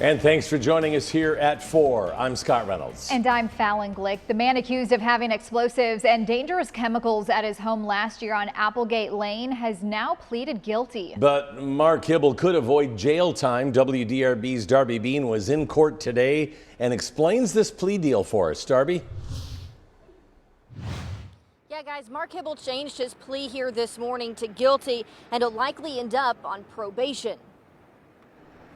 And thanks for joining us here at 4. I'm Scott Reynolds. And I'm Fallon Glick. The man accused of having explosives and dangerous chemicals at his home last year on Applegate Lane has now pleaded guilty. But Mark Hibble could avoid jail time. WDRB's Darby Bean was in court today and explains this plea deal for us. Darby? Yeah, guys, Mark Hibble changed his plea here this morning to guilty and will likely end up on probation.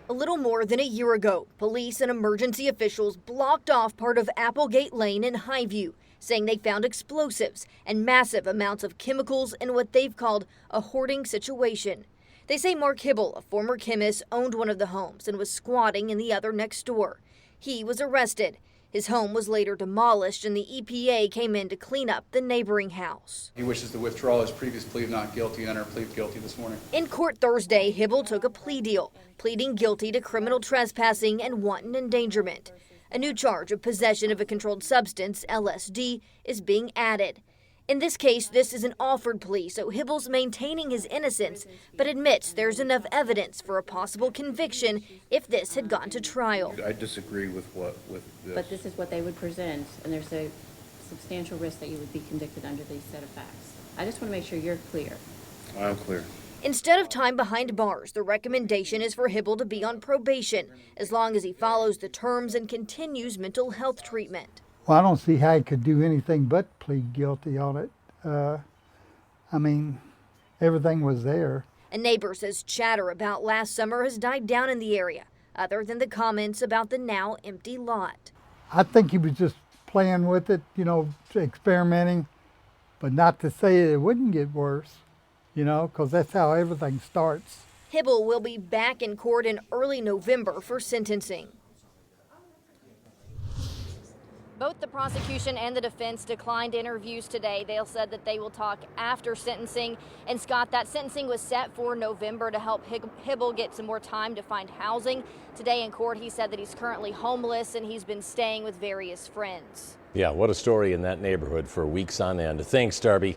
A little more than a year ago, police and emergency officials blocked off part of Applegate Lane in Highview, saying they found explosives and massive amounts of chemicals in what they've called a hoarding situation. They say Mark Hibble, a former chemist, owned one of the homes and was squatting in the other next door. He was arrested. His home was later demolished and the EPA came in to clean up the neighboring house. He wishes to withdraw his previous plea of not guilty and enter a plea of guilty this morning. In court Thursday, Hibble took a plea deal, pleading guilty to criminal trespassing and wanton endangerment. A new charge of possession of a controlled substance, LSD, is being added. In this case, this is an offered plea, so Hibble's maintaining his innocence, but admits there's enough evidence for a possible conviction if this had gone to trial. I disagree with this. But this is what they would present, and there's a substantial risk that you would be convicted under these set of facts. I just want to make sure you're clear. I'm clear. Instead of time behind bars, the recommendation is for Hibble to be on probation, as long as he follows the terms and continues mental health treatment. Well, I don't see how he could do anything but plead guilty on it. I mean, everything was there. A neighbor says chatter about last summer has died down in the area, other than the comments about the now empty lot. I think he was just playing with it, experimenting, but not to say it wouldn't get worse, because that's how everything starts. Hibble will be back in court in early November for sentencing. Both the prosecution and the defense declined interviews today. They said that they will talk after sentencing. And Scott, that sentencing was set for November to help Hibble get some more time to find housing. Today in court, he said that he's currently homeless and he's been staying with various friends. Yeah, what a story in that neighborhood for weeks on end. Thanks, Darby.